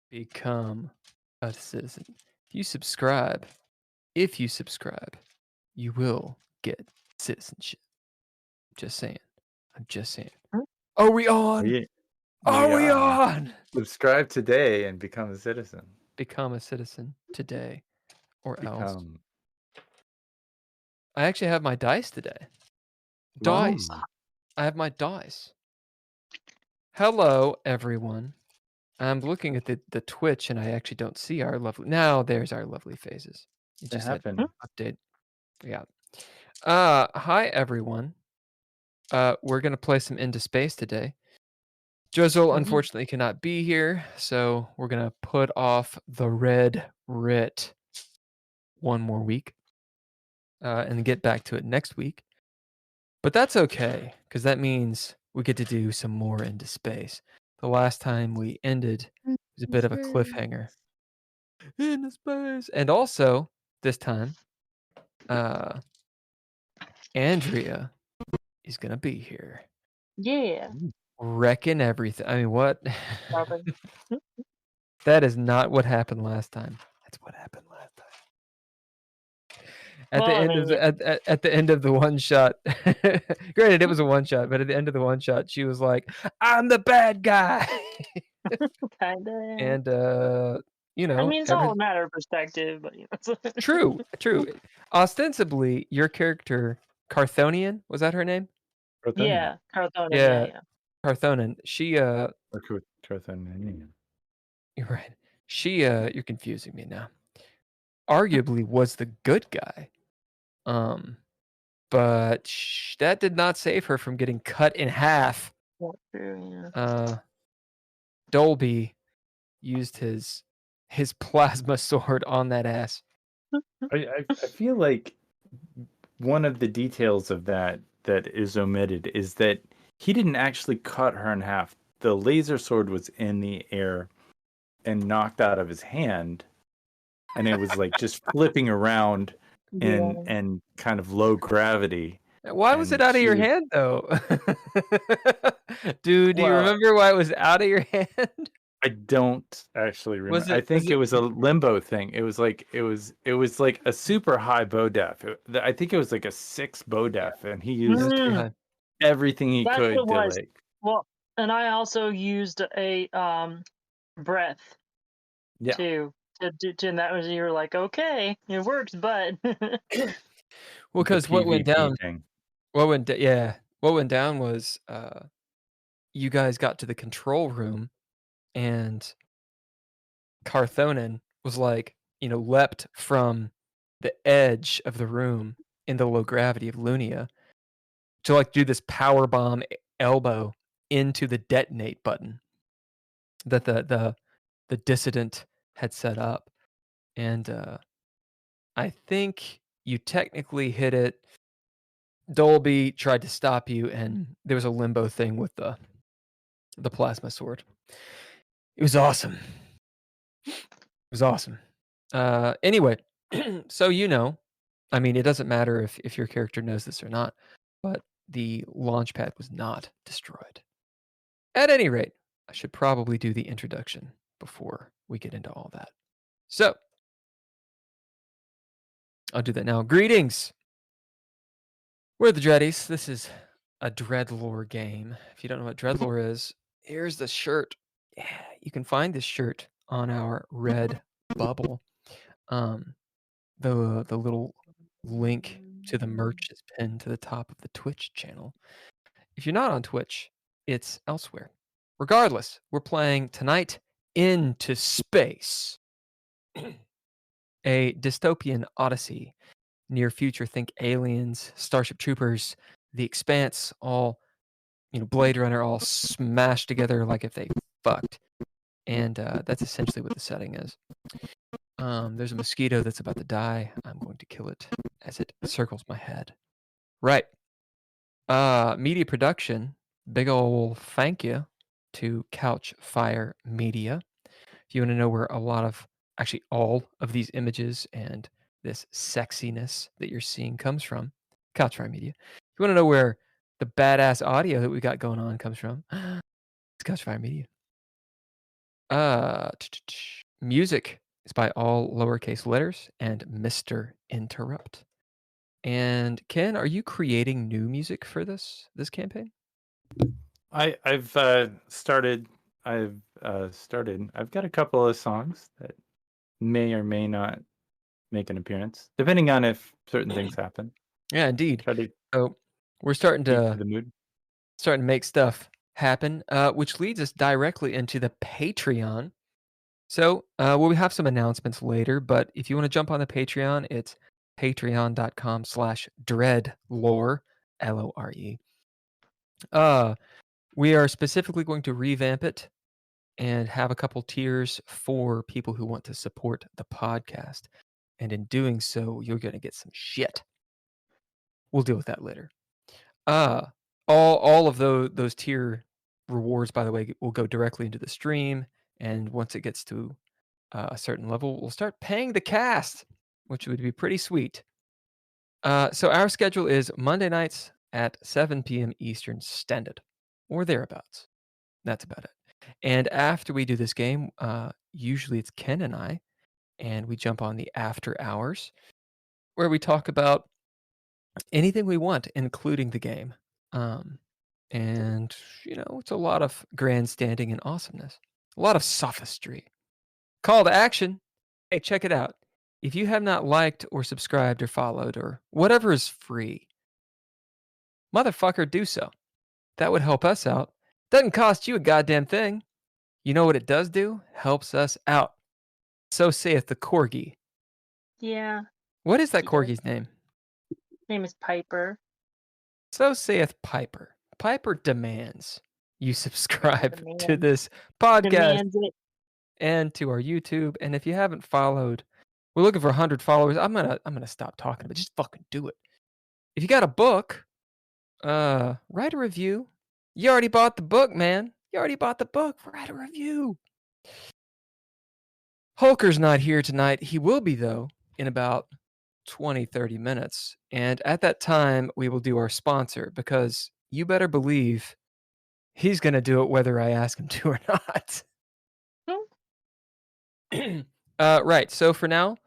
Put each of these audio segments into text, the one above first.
Become a citizen. If you subscribe, you will get citizenship. Just saying. I'm just saying. Are we on? Are we on? Subscribe today and become a citizen. Become a citizen today or else. Become. I actually have my dice today. Dice. I have my dice. Hello, everyone. I'm looking at the Twitch and I actually don't see our lovely. Now there's our lovely faces. It just happened. Update. Yeah. Hi everyone. We're gonna play some Into Space today. Drizzle unfortunately cannot be here, so we're gonna put off the Red Writ one more week, and get back to it next week. But that's okay, because that means we get to do some more Into Space. The last time we ended was a bit of a cliffhanger. Into Space, and also this time, Andrea is gonna be here. Yeah. Wrecking everything. I mean, what? That is not what happened last time. That's what happened last time. At the end of the one shot, granted it was a one shot, but at the end of the one shot, she was like, "I'm the bad guy." Kinda. And you know, I mean, it's all a matter of perspective, but you know. True. Ostensibly, your character, Carthonian, was that her name? Yeah, Carthonian. Yeah. Carthonian. She Carthonian. You're right. She you're confusing me now. Arguably was the good guy. But that did not save her from getting cut in half. True, yeah. Dolby used his plasma sword on that ass. I feel like one of the details of that is omitted is that he didn't actually cut her in half. The laser sword was in the air and knocked out of his hand, and it was like just flipping around and kind of low gravity. Why was it out of your hand though? Dude, do you remember why it was out of your hand? I don't actually remember. I think it was a limbo thing. It was like a super high bow def. I think it was like a 6 bow def, and he used everything he could to like. Well, and I also used a breath. Yeah. To and that was, you were like, okay, it works, but well, because what went down was you guys got to the control room and Carthonin was like, you know, leapt from the edge of the room in the low gravity of Lunia to like do this power bomb elbow into the detonate button that the dissident had set up, and I think you technically hit it. Dolby tried to stop you, and there was a limbo thing with the plasma sword. It was awesome. Anyway, so you know, I mean, it doesn't matter if your character knows this or not, but the launch pad was not destroyed. At any rate, I should probably do the introduction before we get into all that. So, I'll do that now. Greetings! We're the Dreadies. This is a DreadLore game. If you don't know what DreadLore is, here's the shirt. Yeah, you can find this shirt on our Red Bubble. The little link to the merch is pinned to the top of the Twitch channel. If you're not on Twitch, it's elsewhere. Regardless, we're playing tonight Into Space. a dystopian odyssey. Near future, think aliens, Starship Troopers, The Expanse, all, Blade Runner, all smashed together like if they fucked. And that's essentially what the setting is. There's a mosquito that's about to die. I'm going to kill it as it circles my head. Right. Media production. Big ol' thank you to Couchfire Media. If you want to know where actually all of these images and this sexiness that you're seeing comes from, Couchfire Media. If you want to know where the badass audio that we got going on comes from, it's Couchfire Media. Music is by all lowercase letters and Mr. Interrupt. And Ken, are you creating new music for this campaign? I've started. I've started. I've got a couple of songs that may or may not make an appearance, depending on if certain things happen. Yeah, indeed. Try to So we're starting keep to to the mood. make stuff happen, which leads us directly into the Patreon. So we'll have some announcements later, but if you want to jump on the Patreon, it's patreon.com/DreadLore, LORE. We are specifically going to revamp it and have a couple tiers for people who want to support the podcast. And in doing so, you're going to get some shit. We'll deal with that later. All of those tier rewards, by the way, will go directly into the stream. And once it gets to a certain level, we'll start paying the cast, which would be pretty sweet. So our schedule is Monday nights at 7 p.m. Eastern Standard, or thereabouts. That's about it. And after we do this game, usually it's Ken and I, and we jump on the after hours, where we talk about anything we want, including the game. And it's a lot of grandstanding and awesomeness, a lot of sophistry. Call to action. Hey, check it out. If you have not liked or subscribed or followed or whatever is free, motherfucker, do so. That would help us out. Doesn't cost you a goddamn thing. You know what it does do? Helps us out. So saith the corgi. Yeah. What is that Yeah. corgi's name? Name is Piper. So saith Piper. Piper demands you subscribe to Demands. this podcast Demands it. and to our YouTube. And if you haven't followed, we're looking for 100 followers. I'm gonna stop talking, but just fucking do it. If you got a book, write a review. You already bought the book, man. You already bought the book. Write a review. Holker's not here tonight. He will be, though, in about 20, 30 minutes. And at that time, we will do our sponsor, because you better believe he's going to do it whether I ask him to or not. Right. So for now,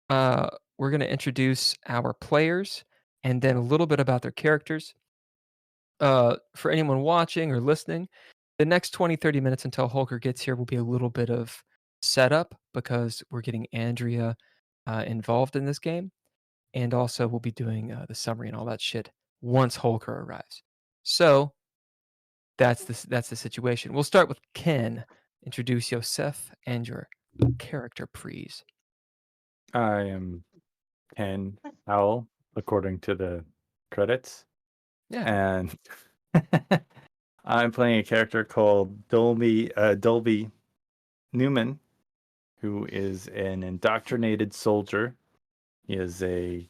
we're going to introduce our players and then a little bit about their characters. For anyone watching or listening, the next 20, 30 minutes until Holker gets here will be a little bit of setup, because we're getting Andrea involved in this game. And also we'll be doing the summary and all that shit once Holker arrives. So that's the situation. We'll start with Ken. Introduce Yosef and your character, please. I am Ken Howl, according to the credits. Yeah. And I'm playing a character called Dolby Newman, who is an indoctrinated soldier. He is a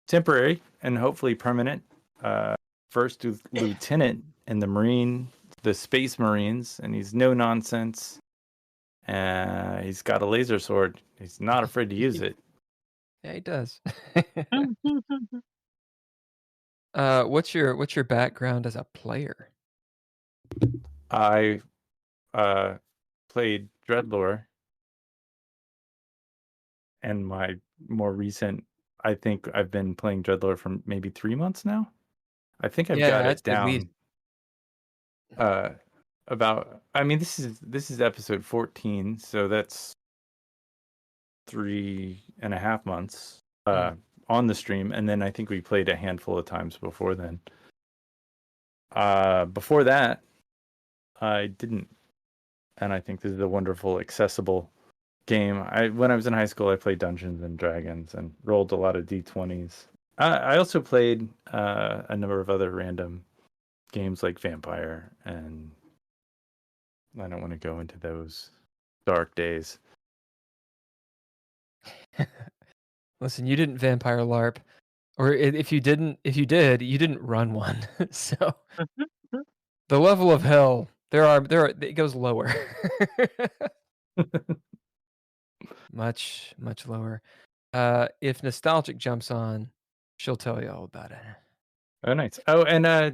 temporary and hopefully permanent first lieutenant in the Space Marines, and he's no nonsense. He's got a laser sword. He's not afraid to use it. Yeah, he does. What's your background as a player? I played DreadLore, and my more recent, I think I've been playing DreadLore for maybe 3 months now. I think I've got it down. This is episode 14, so that's 3.5 months on the stream, and then I think we played a handful of times before then. Before that, I didn't, and I think this is a wonderful, accessible game. When I was in high school, I played Dungeons and Dragons and rolled a lot of d20s. I also played a number of other random games like Vampire, and I don't want to go into those dark days. Listen, you didn't vampire LARP, or if you did, you didn't run one. So the level of hell it goes lower, much lower. If Nostalgic jumps on, she'll tell you all about it. Oh, nice. Oh, and I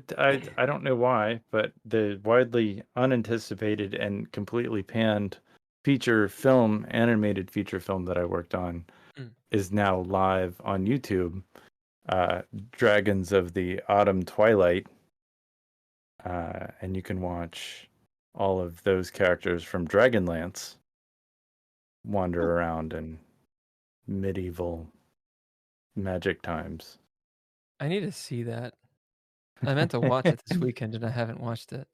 don't know why, but the widely unanticipated and completely panned animated feature film that I worked on is now live on YouTube. Dragons of the Autumn Twilight. And you can watch all of those characters from Dragonlance wander around in medieval magic times. I need to see that. I meant to watch it this weekend, and I haven't watched it.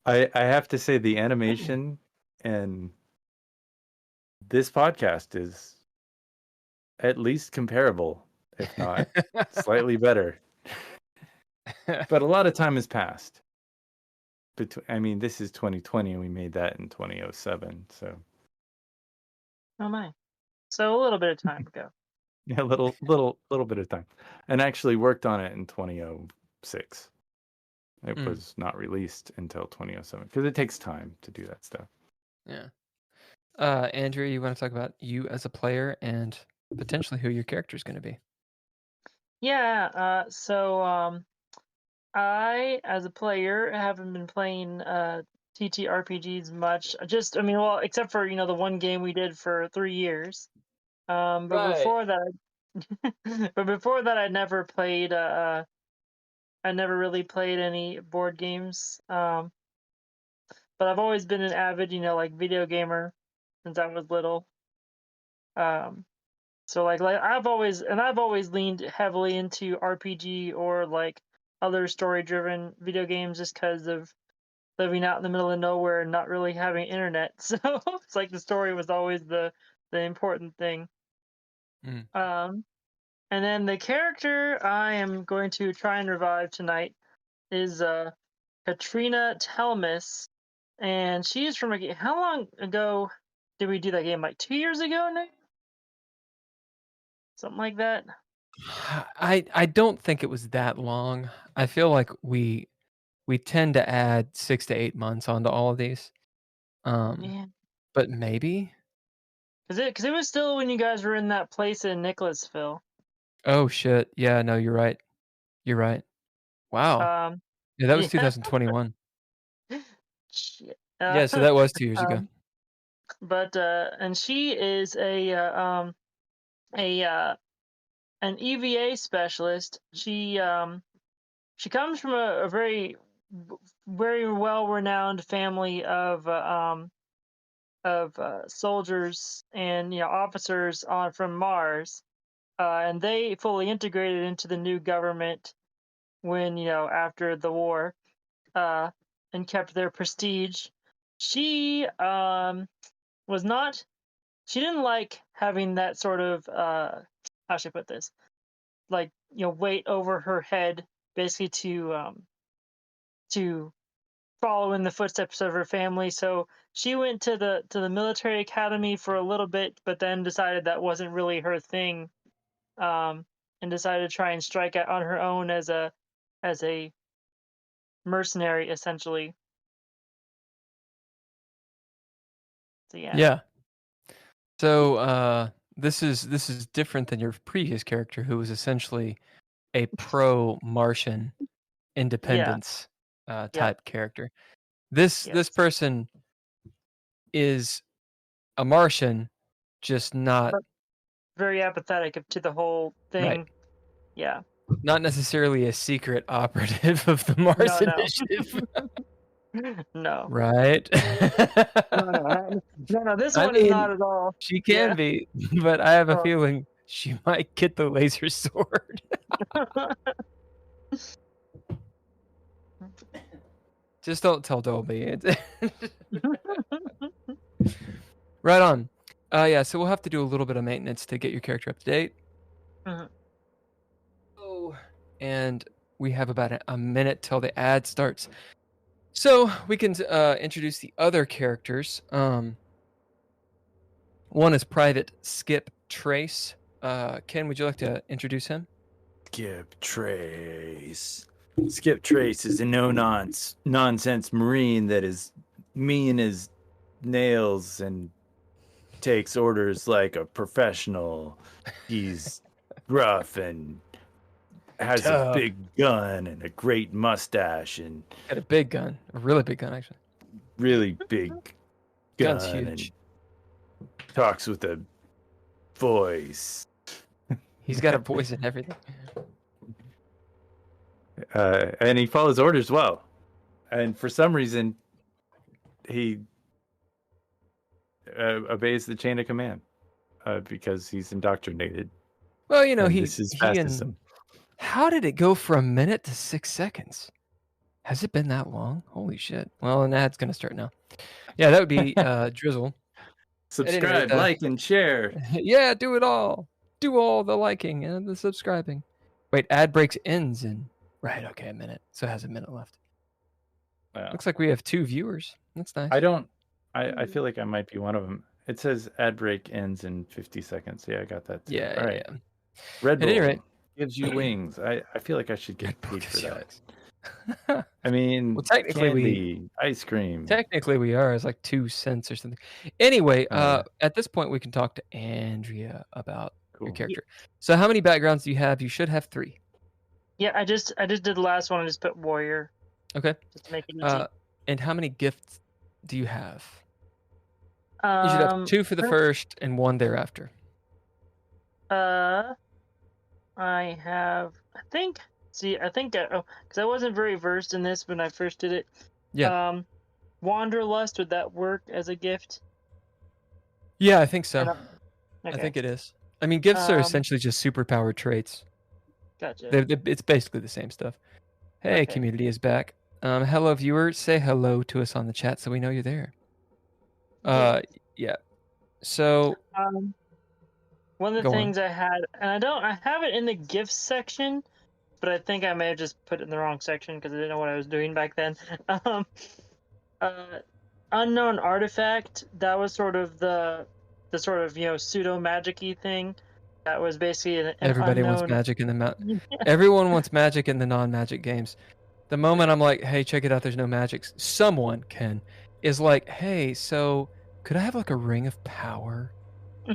I have to say the animation in this podcast is at least comparable, if not slightly better. But a lot of time has passed. I mean, this is 2020, and we made that in 2007. So, Oh my! So a little bit of time ago. yeah, a little bit of time, and actually worked on it in 2006. It was not released until 2007 because it takes time to do that stuff. Yeah. Andrea, you want to talk about you as a player and potentially who your character is going to be? Yeah. So I, as a player, haven't been playing ttrpgs much. I mean, well, except for the one game we did for 3 years. But before that, I never played. I never really played any board games. But I've always been an avid, like video gamer since I was little. So like I've always leaned heavily into RPG or like other story-driven video games just because of living out in the middle of nowhere and not really having internet. So it's like the story was always the important thing. And then the character I am going to try and revive tonight is Katrina Telmis, and she's from a game. How long ago did we do that game? Like 2 years ago, Nick? Something like that. I don't think it was that long. I feel like we tend to add 6 to 8 months onto all of these. Yeah. But maybe. Because it was still when you guys were in that place in Nicholasville. Oh shit! Yeah, no, you're right. You're right. Wow. Yeah, that was 2021. Shit. Yeah, so that was 2 years ago. But and she is an EVA specialist. She comes from a very well renowned family of soldiers and officers from Mars, and they fully integrated into the new government when after the war, and kept their prestige. She was not. She didn't like having that sort of how should I put this? Like weight over her head, basically to follow in the footsteps of her family. So she went to the military academy for a little bit, but then decided that wasn't really her thing, and decided to try and strike out on her own as a mercenary, essentially. So yeah. Yeah. So this is different than your previous character, who was essentially a pro-Martian independence type character. This person is a Martian, just not very apathetic to the whole thing. Right. Yeah. Not necessarily a secret operative of the Mars No. Initiative. No. Right? No, this one is not at all. She can be, but I have a feeling she might get the laser sword. Just don't tell Dolby. Right on. Yeah, so we'll have to do a little bit of maintenance to get your character up to date. Mhm. Oh, and we have about a minute till the ad starts. So we can introduce the other characters. One is Private Skip Trace. Ken, would you like to introduce him? Skip Trace. Skip Trace is a nonsense Marine that is mean as nails and takes orders like a professional. He's rough and has Tough. a big gun and a great mustache and Got a big gun, a really big gun, actually. really big gun. Gun's huge. And talks with a voice. He's got a voice and everything. And he follows orders well. And for some reason, he obeys the chain of command because he's indoctrinated. Well, you know, And this is fascism. How did it go from a minute to 6 seconds? Has it been that long? Holy shit. Well, an ad's going to start now. Yeah, that would be Drizzle. Subscribe, rate, like, and share. Yeah, do it all. Do all the liking and the subscribing. Wait, ad breaks ends in... Right, okay, a minute. So it has a minute left. Wow. Looks like we have 2 viewers. That's nice. I feel like I might be one of them. It says ad break ends in 50 seconds. Yeah, I got that too. Yeah, all right. yeah. Red Bull At any rate, gives you wings. I feel like I should get paid for that. that. I mean, Well, technically candy, ice cream. Technically, we are. It's like 2 cents or something. Anyway, Yeah. at this point, we can talk to Andrea about Cool. your character. So, how many backgrounds do you have? You should have 3. Yeah, I just did the last one. I just put warrior. Okay. Just to make it easy. And how many gifts do you have? You should have 2 for the first and 1 thereafter. I have. I think. Because I wasn't very versed in this when I first did it. Yeah. Wanderlust, would that work as a gift? Yeah, I think so. Okay. I think it is. I mean, gifts are Um, essentially just superpowered traits. Gotcha. It's basically the same stuff. Hey, Okay. community is back. Hello, viewers. Say hello to us on the chat so we know you're there. Yeah. So, One of the Go on. things I had, and I have it in the gifts section, but I think I may have just put it in the wrong section because I didn't know what I was doing back then. Unknown artifact, that was sort of the sort of pseudo magic-y thing. That was basically an everybody unknown... wants magic in the everyone wants magic in the non-magic games. The moment I'm like, hey, check it out, there's no magic, someone is like, hey, so could I have like a ring of power?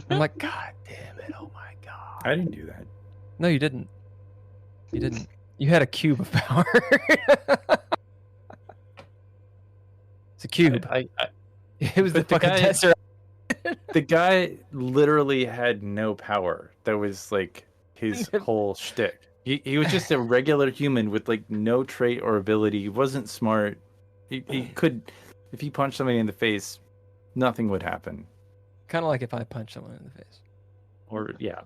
I'm like, God damn it, oh my god. I didn't do that. No, you didn't. You didn't. You had a cube of power. It's a cube. It was the But the fucking guy- tester. The guy literally had no power. That was like his whole shtick. He was just a regular human with like no trait or ability. He wasn't smart. He could, if he punched somebody in the face, nothing would happen. Kind of like if I punched someone in the face. Or yeah,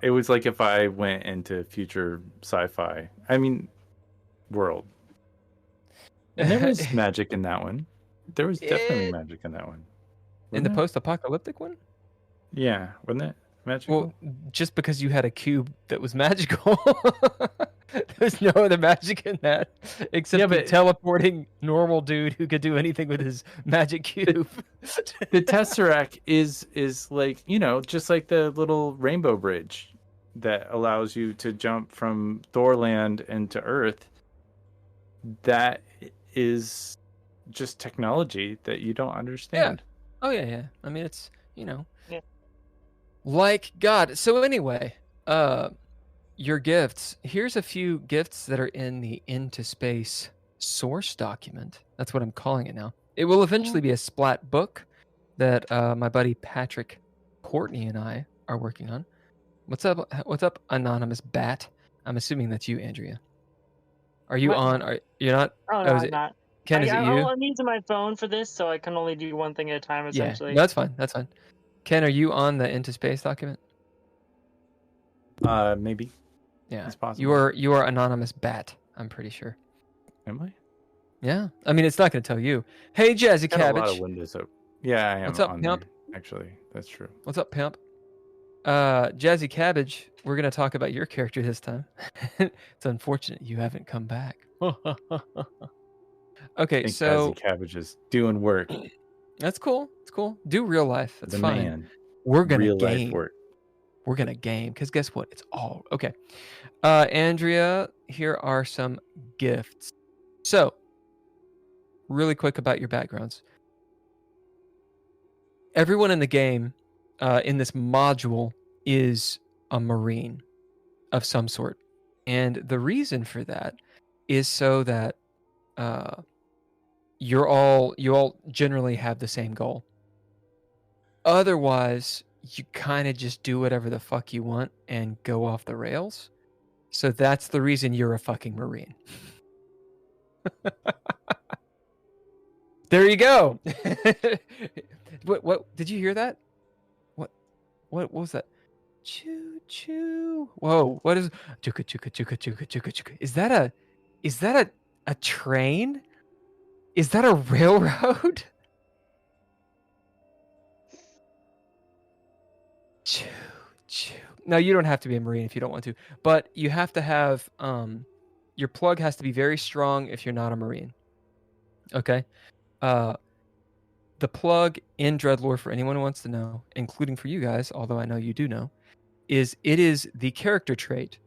it was like if I went into future sci-fi. I mean, world. And there was magic in that one. There was definitely magic in that one. In the Wasn't there? post-apocalyptic one? Yeah, wasn't it magical? Well, just because you had a cube that was magical. There's no other magic in that except Yeah, the but- teleporting normal dude who could do anything with his magic cube. The Tesseract is like, just like the little rainbow bridge that allows you to jump from Thorland into Earth. That is just technology that you don't understand. Oh yeah. I mean, it's Yeah. like God. So anyway, your gifts. Here's a few gifts that are in the Into Space source document. That's what I'm calling it now. It will eventually be a splat book that my buddy Patrick Courtney and I are working on. What's up? What's up, anonymous bat? I'm assuming that's you, Andrea. Are you What? on? You're not? Oh, no, is I'm it- not. Ken, is it you? I'm using my phone for this, so I can only do one thing at a time, essentially. Yeah, that's fine. That's fine. Ken, are you on the Into Space document? Maybe. Yeah, It's possible. you are anonymous bat. I'm pretty sure. Am I? Yeah, I mean it's not going to tell you. Hey, Jazzy Got a lot of Cabbage. windows open. Yeah, I am. What's up, on Pimp? there. Actually, that's true. What's up, pimp? Jazzy Cabbage, we're gonna talk about your character this time. It's unfortunate you haven't come back. Okay, I think so Jazzy Cabbage is doing work. that's cool. It's cool. Do real life. That's The fine. man. We're gonna Real life game. work. We're gonna game because guess what? It's all okay. Andrea, here are some gifts. So, really quick about your backgrounds. Everyone in the game, in this module, is a Marine of some sort, and the reason for that is so that you all generally have the same goal. Otherwise, you kind of just do whatever the fuck you want and go off the rails. So that's the reason you're a fucking Marine. There you go. What did you hear that? What was that? Choo choo. Whoa, what is chuka chuka chuka chuka chuka chuka? Is that a train? Is that a railroad? Choo choo. No, you don't have to be a Marine if you don't want to, but you have to have your plug has to be very strong if you're not a Marine. Okay? The plug in DreadLore, for anyone who wants to know, including for you guys, although I know you do know, is the character trait,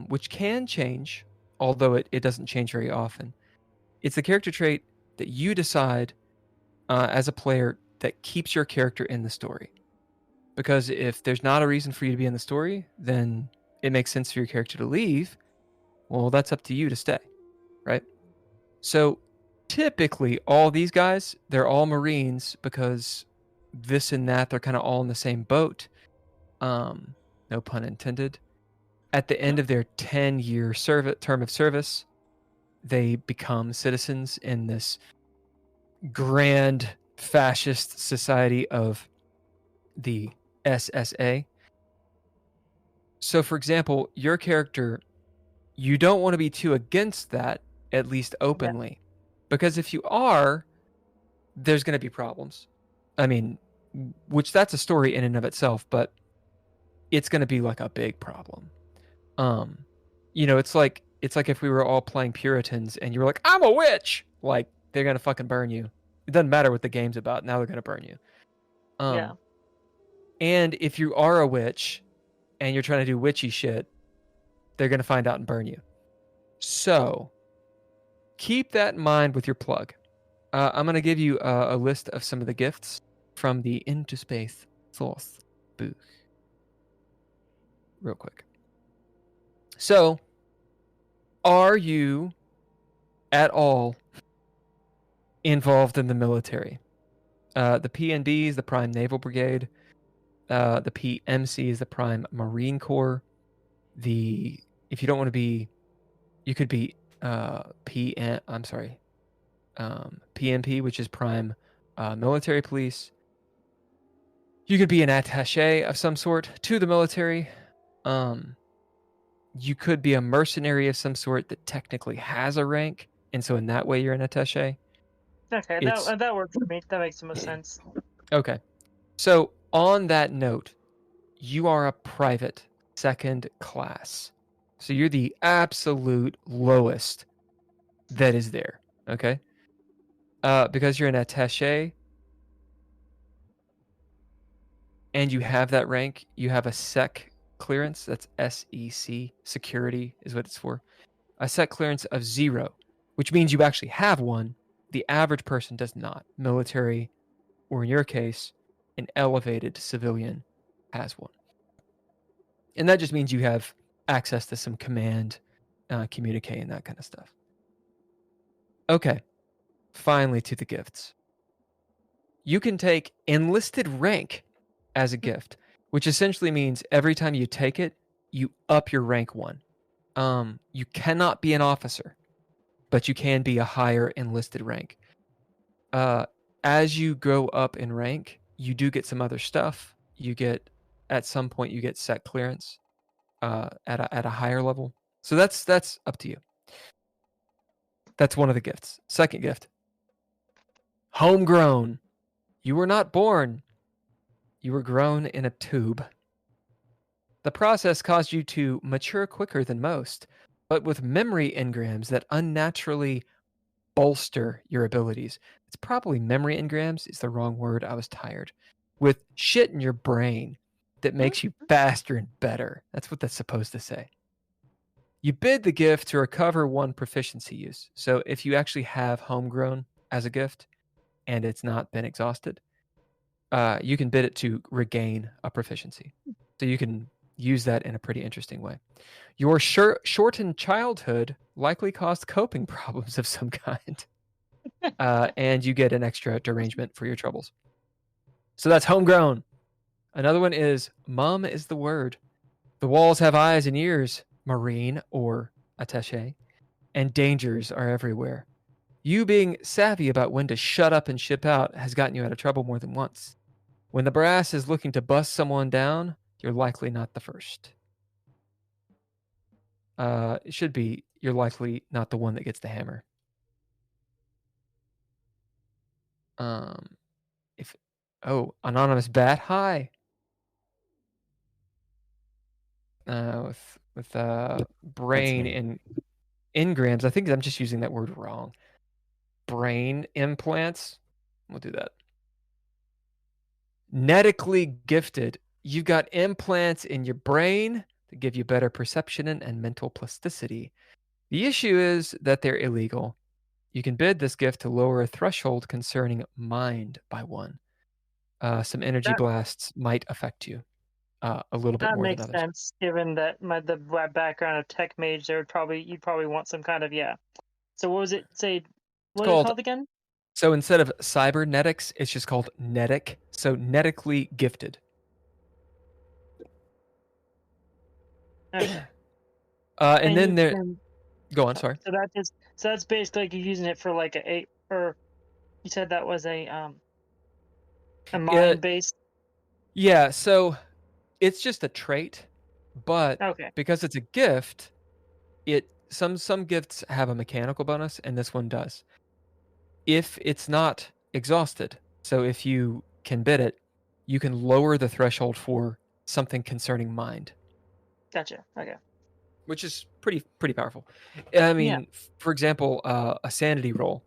which can change, although it doesn't change very often. It's the character trait that you decide as a player that keeps your character in the story. Because if there's not a reason for you to be in the story, then it makes sense for your character to leave. Well, that's up to you to stay, right? So typically, all these guys, they're all Marines because this and that, they're kind of all in the same boat. No pun intended. At the end of their 10-year term of service, they become citizens in this grand fascist society of the SSA. So, for example, your character, you don't want to be too against that, at least openly. Because if you are, there's going to be problems. I mean, which that's a story in and of itself, but it's going to be like a big problem. It's like if we were all playing Puritans and you were like, I'm a witch! Like, they're going to fucking burn you. It doesn't matter what the game's about. Now they're going to burn you. Yeah. And if you are a witch and you're trying to do witchy shit, they're going to find out and burn you. So, keep that in mind with your plug. I'm going to give you a list of some of the gifts from the Into Space Source booth. Real quick. So, are you at all involved in the military? The PNB is the Prime Naval Brigade. The PMC is the Prime Marine Corps. If you don't want to be, you could be PMP, which is Prime Military Police. You could be an attaché of some sort to the military. You could be a mercenary of some sort that technically has a rank, and so in that way you're an attaché. Okay, that works for me. That makes the most sense. Okay. So on that note, you are a private second class. So you're the absolute lowest that is there. Okay. Because you're an attaché and you have that rank, you have a sec clearance. That's SEC. Security is what it's for. A sec clearance of 0, which means you actually have one. The average person does not. Military, or in your case, an elevated civilian has one. And that just means you have access to some command, communique, and that kind of stuff. Okay. Finally, to the gifts. You can take enlisted rank as a gift, which essentially means every time you take it, you up your rank 1. You cannot be an officer, but you can be a higher enlisted rank. As you go up in rank, you do get some other stuff. At some point, you get set clearance at a higher level. So that's up to you. That's one of the gifts. Second gift. Homegrown. You were not born You were grown in a tube. The process caused you to mature quicker than most, but with memory engrams that unnaturally bolster your abilities. It's probably memory engrams is the wrong word. I was tired. With shit in your brain that makes you faster and better. That's what that's supposed to say. You bid the gift to recover one proficiency use. So if you actually have homegrown as a gift and it's not been exhausted, you can bid it to regain a proficiency. So you can use that in a pretty interesting way. Your shortened childhood likely caused coping problems of some kind. And you get an extra derangement for your troubles. So that's homegrown. Another one is mum is the word. The walls have eyes and ears, marine or attaché, and dangers are everywhere. You being savvy about when to shut up and ship out has gotten you out of trouble more than once. When the brass is looking to bust someone down, you're likely not the first. It should be you're likely not the one that gets the hammer. Anonymous bat, hi. With brain and engrams. I think I'm just using that word wrong. Brain implants. We'll do that. Netically gifted. You've got implants in your brain that give you better perception and mental plasticity. The issue is that they're illegal. You can bid this gift to lower a threshold concerning mind by 1. Some energy blasts might affect you a little bit That more than makes others. sense, given that the background of tech mage. You'd probably want some kind of So what was it? What is it called again? So instead of cybernetics, it's just called netic. So netically gifted. Okay. And then there. Go on. Sorry. So that's basically like you're using it for like or you said that was a mind based. Yeah. So it's just a trait, but because it's a gift, some gifts have a mechanical bonus, and this one does. If it's not exhausted, so if you can bid it, you can lower the threshold for something concerning mind. Gotcha. Okay. Which is pretty powerful. I mean, for example, a sanity roll,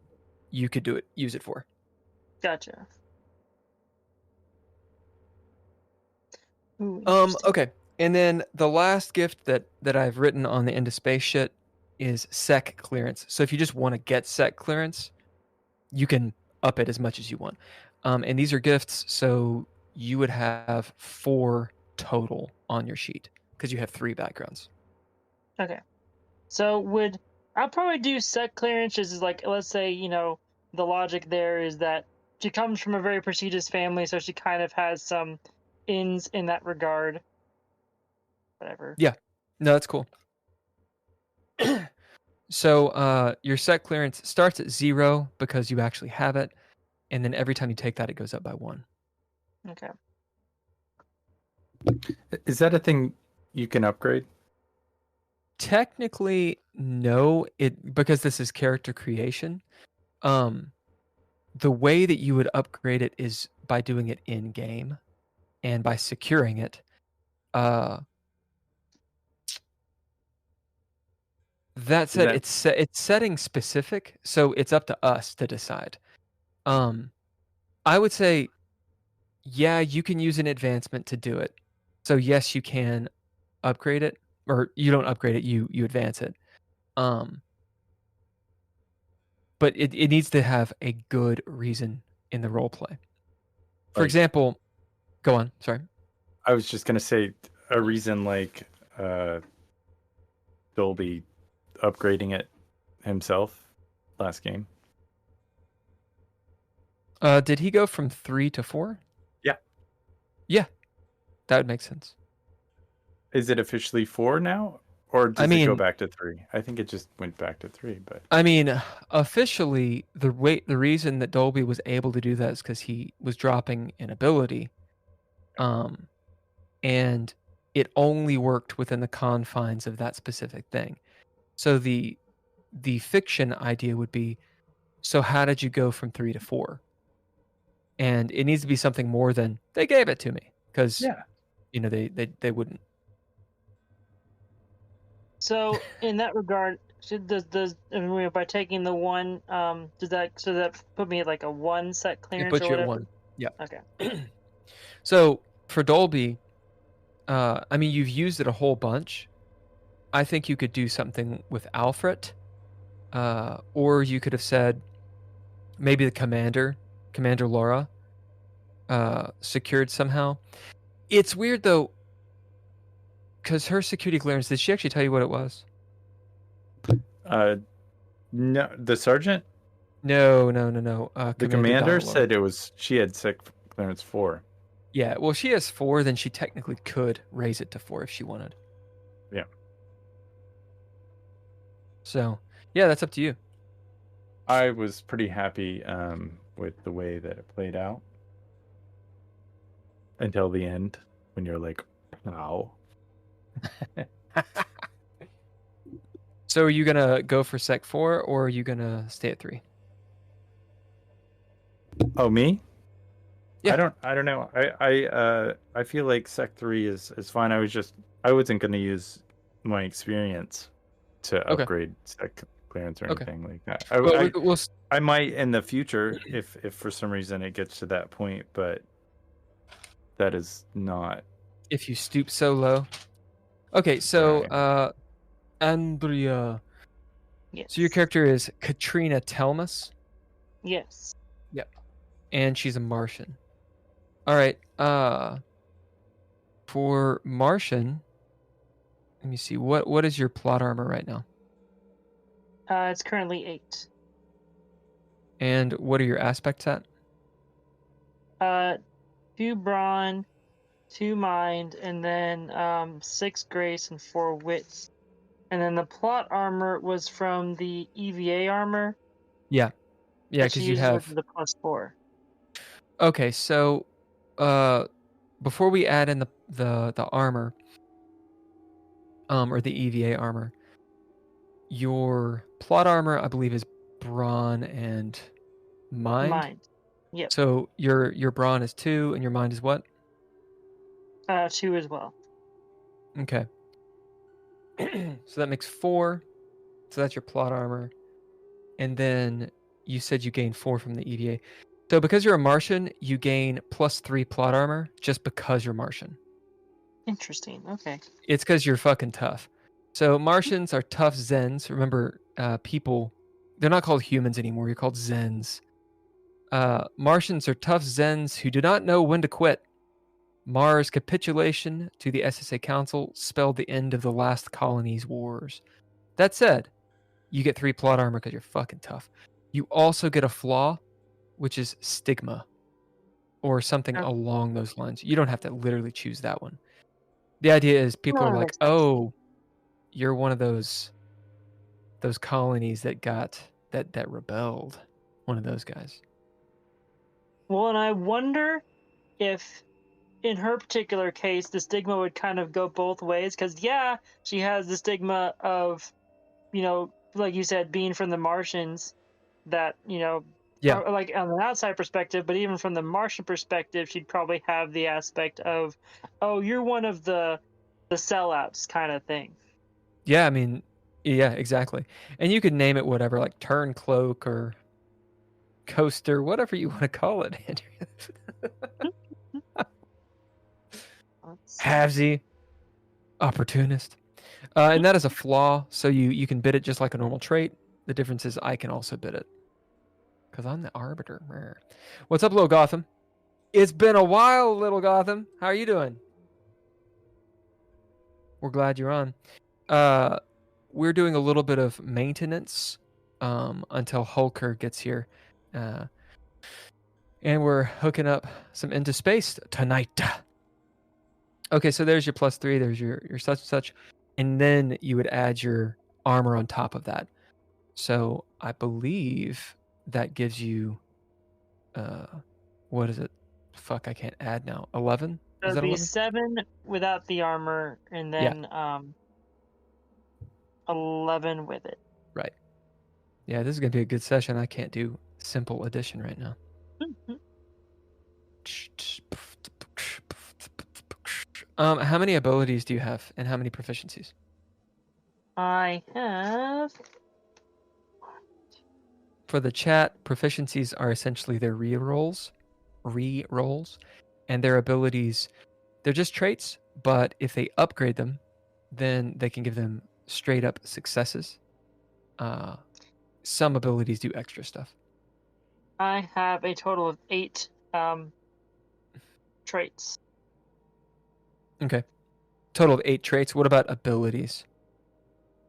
you could use it for. Gotcha. Ooh, okay. And then the last gift that I've written on the Into Space shit is sec clearance. So if you just want to get sec clearance, you can up it as much as you want. And these are gifts, so you would have 4 total on your sheet because you have 3 backgrounds. Okay. So I'll probably do sec clearance is like, let's say, the logic there is that she comes from a very prestigious family, so she kind of has some ins in that regard. Whatever. Yeah. No, that's cool. So your sec clearance starts at 0 because you actually have it, and then every time you take that, it goes up by 1. Okay. Is that a thing you can upgrade? Technically, no. Because this is character creation. The way that you would upgrade it is by doing it in game, and by securing it. That said, it's setting specific, so it's up to us to decide. I would say, yeah, you can use an advancement to do it. So yes, you can upgrade it, or you don't upgrade it, you advance it. But it needs to have a good reason in the role play. For example, go on. Sorry. I was just gonna say a reason like Dolby upgrading it himself last game. Did he go from 3 to 4? Yeah. Yeah, that would make sense. Is it officially 4 now, or does it go back to 3? I think it just went back to 3. But I mean, officially, the reason that Dolby was able to do that is because he was dropping an ability, and it only worked within the confines of that specific thing. So the fiction idea would be, so how did you go from 3 to 4? and it needs to be something more than they gave it to me, because Yeah. they wouldn't. So in that regard, by taking the one, does that put me at like a 1 set It clearance puts or you at whatever? 1. Yeah. Okay. So for Dolby, I mean, you've used it a whole bunch. I think you could do something with Alfred, or you could have said maybe the Commander Laura, secured somehow. It's weird though, because her security clearance, did she actually tell you what it was? No, the sergeant, No. the commander said she had sec clearance 4. Yeah, well, she has 4, then she technically could raise it to 4 if she wanted. Yeah. So, yeah, that's up to you. I was pretty happy with the way that it played out until the end, when you're like, "Ow." So, are you gonna go for Sec 4, or are you gonna stay at 3? Oh, me? Yeah. I don't know. I feel like Sec 3 is fine. I wasn't gonna use my experience to Okay. upgrade Sec clearance or Okay. anything like that. Well, I might in the future if for some reason it gets to that point, but that is not. if you stoop so low. Okay, so Right. Andrea. Yes. So your character is Katrina Telmus. Yes. Yep. And she's a Martian. All right. For Martian, let me see. What is your plot armor right now? It's currently 8. And what are your aspects at? 2 brawn, 2 mind, and then 6 grace and 4 wits. And then the plot armor was from the EVA armor. Yeah, because you have the +4. Okay, so before we add in the armor, or the EVA armor, your plot armor, I believe, is brawn and mind. Yep. So your brawn is 2 and your mind is what? 2 as well. Okay. So that makes 4. So that's your plot armor. And then you said you gain 4 from the EVA. So because you're a Martian, you gain +3 plot armor just because you're Martian. Interesting. Okay. It's because you're fucking tough. So Martians are tough Zens. Remember, people, they're not called humans anymore. You're called Zens. Martians are tough Zens who do not know when to quit. Mars' capitulation to the SSA Council spelled the end of the last colony's wars. That said, you get 3 plot armor because you're fucking tough. You also get a flaw, which is stigma, or something Okay. along those lines. You don't have to literally choose that one. The idea is people are that like, makes sense. oh, you're one of those colonies that rebelled. One of those guys. Well, and I wonder if, in her particular case, the stigma would kind of go both ways. Because, yeah, she has the stigma of, like you said, being from the Martians, that, Yeah. like on an outside perspective, but even from the Martian perspective, she'd probably have the aspect of, oh, you're one of the sellouts kind of thing. Yeah, I mean, yeah, exactly. And you could name it whatever, like turncloak or coaster, whatever you want to call it, Andrea. Halvesy, opportunist. And that is a flaw, so you can bid it just like a normal trait. The difference is I can also bid it. Because I'm the arbiter. What's up, Little Gotham? It's been a while, Little Gotham. How are you doing? We're glad you're on. We're doing a little bit of maintenance until Hulker gets here. And we're hooking up some into space tonight. Okay, so there's your +3. There's your such and such. And then you would add your armor on top of that. So I believe that gives you, what is it? Fuck, I can't add now. 11? Is that It'd be 11? 7 without the armor, and then 11 with it. Right. Yeah, this is going to be a good session. I can't do simple addition right now. How many abilities do you have, and how many proficiencies? I have. For the chat, proficiencies are essentially their re-rolls, and their abilities, they're just traits, but if they upgrade them, then they can give them straight up successes. Some abilities do extra stuff. I have a total of 8 traits. Okay. Total of 8 traits. What about abilities?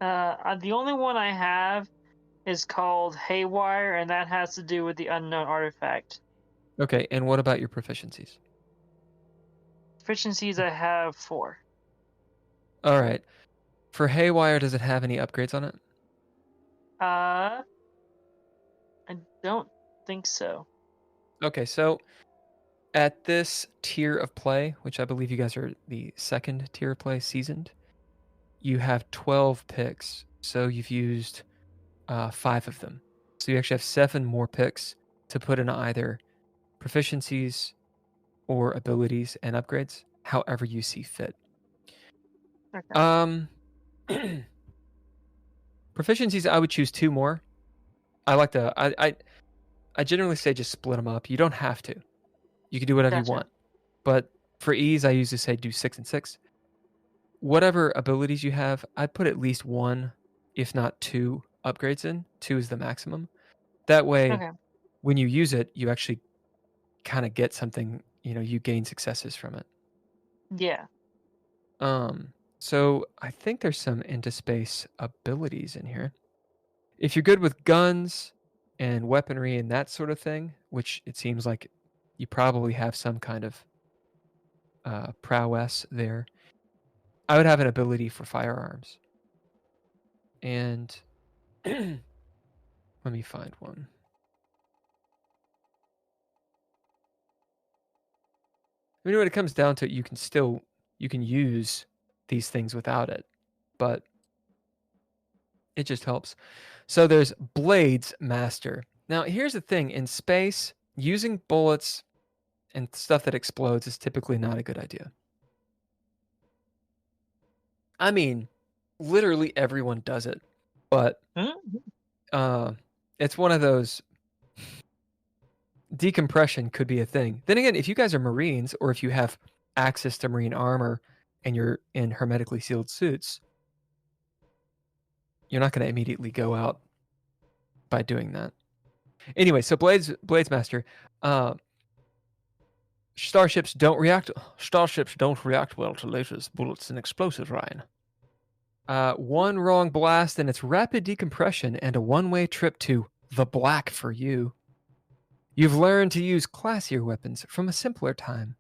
The only one I have is called Haywire, and that has to do with the unknown artifact. Okay, and what about your proficiencies? Proficiencies I have 4. All right. For Haywire, does it have any upgrades on it? I don't think so. Okay, so at this tier of play, which I believe you guys are the second tier of play, seasoned, you have 12 picks. So you've used 5 of them. So you actually have 7 more picks to put in either proficiencies or abilities and upgrades, however you see fit. Okay. Proficiencies, I would choose 2 more. I like to. I generally say just split them up. You don't have to. You can do whatever you Gotcha. want. But for ease, I usually say do 6 and 6. Whatever abilities you have, I'd put at least 1, if not 2, upgrades in. 2 is the maximum. That way, Okay. when you use it, you actually kind of get something. You gain successes from it. Yeah. So I think there's some into space abilities in here. If you're good with guns and weaponry and that sort of thing, which it seems like you probably have some kind of prowess there, I would have an ability for firearms. And let me find one. I mean, when it comes down to it, you can use these things without it, but it just helps. So there's Blades Master. Now, here's the thing. In space, using bullets and stuff that explodes is typically not a good idea. I mean, literally everyone does it, but it's one of those. Decompression could be a thing. Then again, if you guys are Marines or if you have access to Marine armor and you're in hermetically sealed suits, you're not going to immediately go out by doing that. Anyway, so Blades Master, starships don't react well to lasers, bullets, and explosive rain. 1 wrong blast and it's rapid decompression and a one-way trip to the black for you. You've learned to use classier weapons from a simpler time.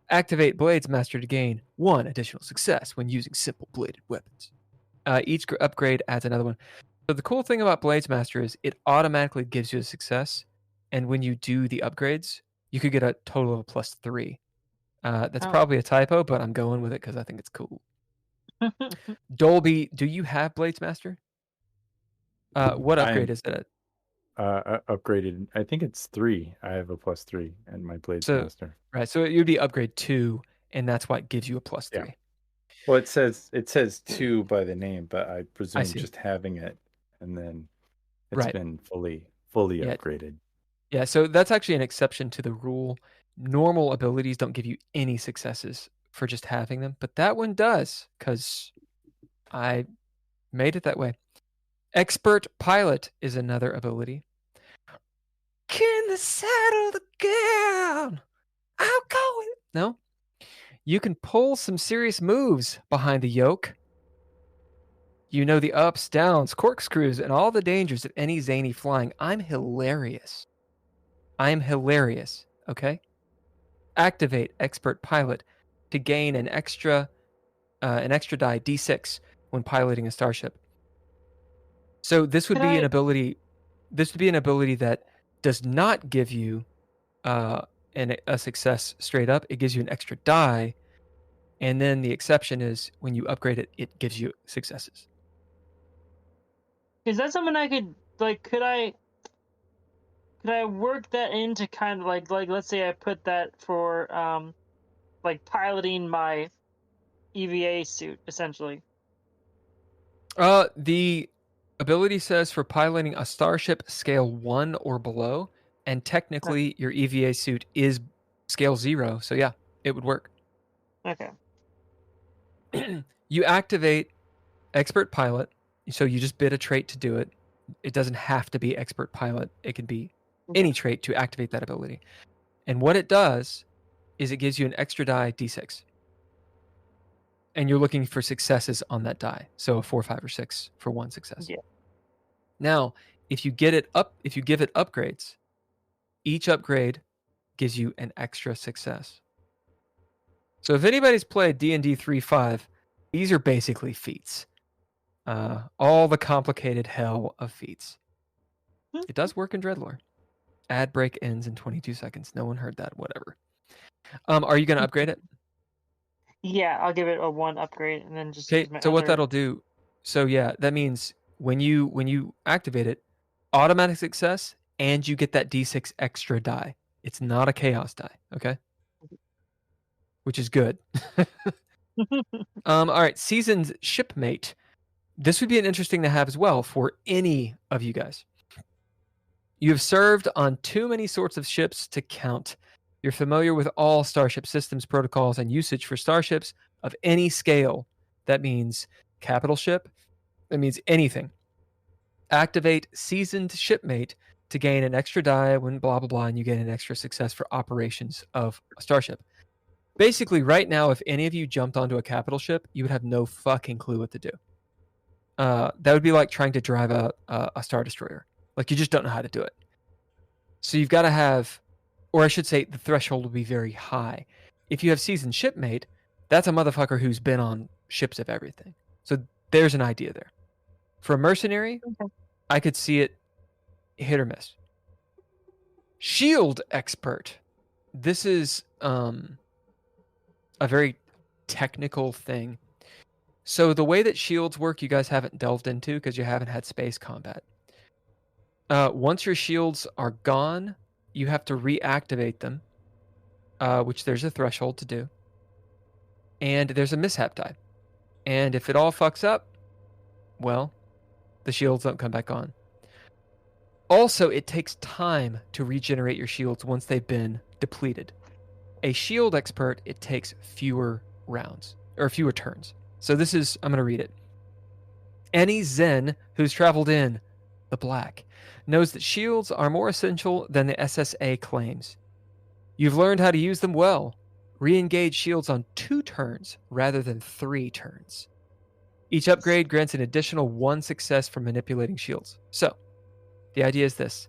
Activate Blades Master to gain 1 additional success when using simple bladed weapons. Each upgrade adds another one. So the cool thing about Blades Master is it automatically gives you a success, and when you do the upgrades, you could get a total of a +3. That's probably a typo, but I'm going with it because I think it's cool. Dolby, do you have Blades Master? What upgrade is it? Upgraded. I think it's 3. I have a +3 and my Blades Master. Right, so it would be upgrade 2, and that's why it gives you a +3. Yeah. Well, it says 2 by the name, but I presume just having it, and then it's been fully upgraded. Yeah, so that's actually an exception to the rule. Normal abilities don't give you any successes for just having them, but that one does, because I made it that way. Expert Pilot is another ability. Can the saddle the gown? I'll go with it. No? You can pull some serious moves behind the yoke. You know the ups, downs, corkscrews, and all the dangers of any zany flying. I'm hilarious. Okay? Activate Expert Pilot to gain an extra die D6 when piloting a starship. So this would be an ability. This would be an ability that does not give you a success straight up. It gives you an extra die, and then the exception is when you upgrade it, it gives you successes. Is that something I could like? Could I? could I work that into kind of like let's say I put that for like piloting my EVA suit essentially. The ability says for piloting a starship scale 1 or below, and technically your EVA suit is scale 0, so yeah, it would work. Okay. You activate expert pilot, so you just bid a trait to do it. It doesn't have to be expert pilot. It can be any trait to activate that ability. And what it does is it gives you an extra die d6. And you're looking for successes on that die. So a 4, 5, or 6 for one success. Yeah. Now, if you give it upgrades, each upgrade gives you an extra success. So if anybody's played D&D 3.5, these are basically feats. All the complicated hell of feats. It does work in DreadLore. Ad break ends in 22 seconds. No one heard that. Whatever. Are you going to upgrade it? Yeah, I'll give it a 1 upgrade and then just Okay. use my So what other... that'll do? So yeah, that means when you activate it, automatic success, and you get that d6 extra die. It's not a chaos die. Okay. Which is good. All right. Seasoned shipmate. This would be an interesting to have as well for any of you guys. You have served on too many sorts of ships to count. You're familiar with all starship systems, protocols, and usage for starships of any scale. That means capital ship. That means anything. Activate seasoned shipmate to gain an extra die when blah, blah, blah, and you gain an extra success for operations of a starship. Basically, right now, if any of you jumped onto a capital ship, you would have no fucking clue what to do. That would be like trying to drive a Star Destroyer. Like, you just don't know how to do it. So you've got to have, or I should say, the threshold will be very high. If you have seasoned shipmate, that's a motherfucker who's been on ships of everything. So there's an idea there. For a mercenary, I could see it hit or miss. Shield expert. This is a very technical thing. So the way that shields work, you guys haven't delved into because you haven't had space combat. Once your shields are gone, you have to reactivate them, which there's a threshold to do. And there's a mishap die. And if it all fucks up, well, the shields don't come back on. Also, it takes time to regenerate your shields once they've been depleted. A shield expert, it takes fewer rounds, or fewer turns. So this is, I'm going to read it. Any Zen who's traveled in the black knows that shields are more essential than the SSA claims. You've learned how to use them well. Re-engage shields on 2 turns rather than 3 turns. Each upgrade grants an additional 1 success for manipulating shields. So, the idea is this.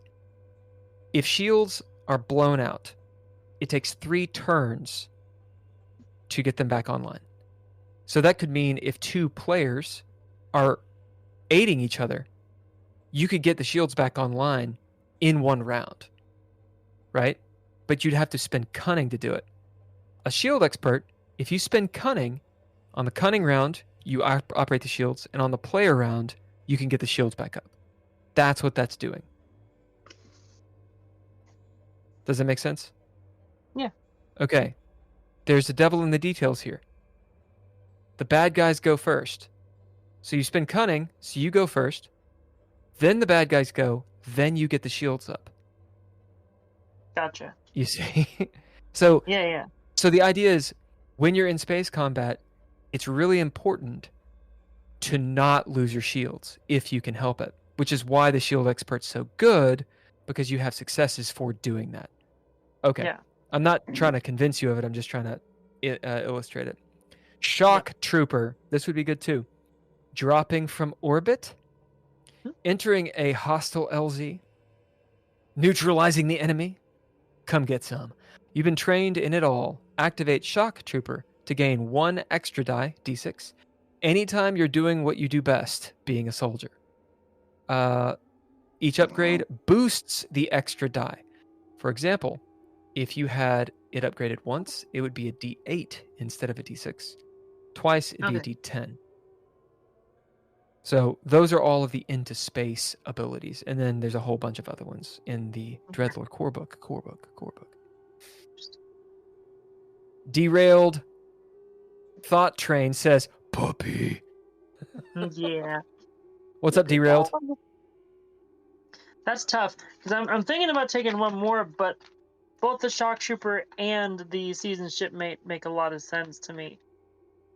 If shields are blown out, it takes 3 turns to get them back online. So that could mean if 2 players are aiding each other, you could get the shields back online in 1 round, right? But you'd have to spend cunning to do it. A shield expert, if you spend cunning, on the cunning round, you operate the shields, and on the player round, you can get the shields back up. That's what that's doing. Does that make sense? Yeah. Okay. There's a devil in the details here. The bad guys go first. So you spend cunning, so you go first. Then the bad guys go, then you get the shields up. Gotcha. You see? So Yeah. So the idea is, when you're in space combat, it's really important to not lose your shields if you can help it, which is why the shield expert's so good, because you have successes for doing that. Okay. Yeah. I'm not trying to convince you of it. I'm just trying to illustrate it. Shock Trooper. This would be good too. Dropping from orbit, entering a hostile LZ, neutralizing the enemy. Come get some. You've been trained in it all. Activate Shock Trooper to gain 1 extra die, d6, anytime you're doing what you do best, being a soldier. Each upgrade boosts the extra die. For example, if you had it upgraded once, it would be a d8 instead of a d6. Twice, it'd be a d10. So those are all of the into space abilities, and then there's a whole bunch of other ones in the DreadLore core book. Derailed Thought Train says puppy. Yeah. What's up, Derailed? That's tough because I'm thinking about taking one more, but both the Shock Trooper and the Seasoned Shipmate make a lot of sense to me,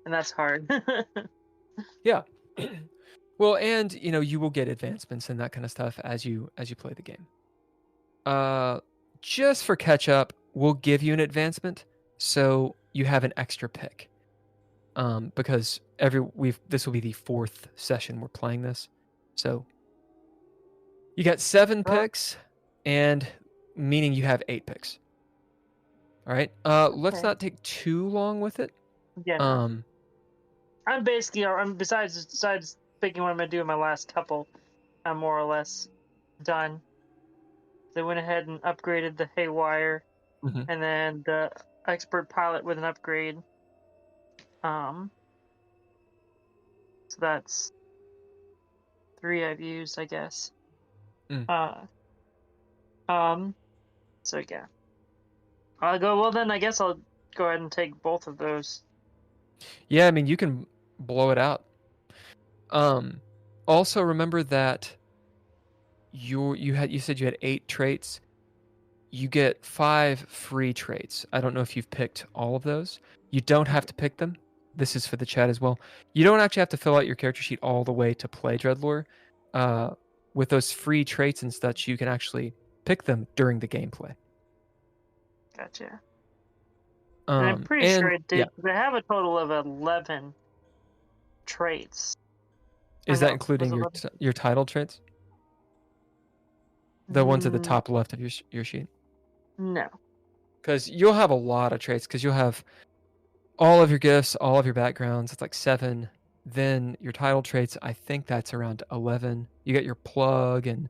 and that's hard. Yeah. Well, and you will get advancements and that kind of stuff as you play the game. Just for catch up, we'll give you an advancement so you have an extra pick. Because this will be the 4th session we're playing this. So you got 7 picks, and meaning you have 8 picks. All right. Let's not take too long with it. Yeah. No. I'm basically, besides picking what I'm gonna do in my last couple, I'm more or less done. They went ahead and upgraded the Haywire, and then the Expert Pilot with an upgrade. So that's 3 I've used, I guess. So yeah. I'll go. Well, then I guess I'll go ahead and take both of those. Yeah, I mean you can blow it out. Also remember that you said you had 8 traits. You get 5 free traits. I don't know if you've picked all of those. You don't have to pick them. This is for the chat as well. You don't actually have to fill out your character sheet all the way to play DreadLore. With those free traits and such, you can actually pick them during the gameplay. Gotcha. And I'm pretty sure it did. Yeah. They have a total of 11 traits. Is that including your title traits? The ones at the top left of your sheet? No. Because you'll have a lot of traits, because you'll have all of your gifts, all of your backgrounds. It's like 7. Then your title traits, I think that's around 11. You get your plug and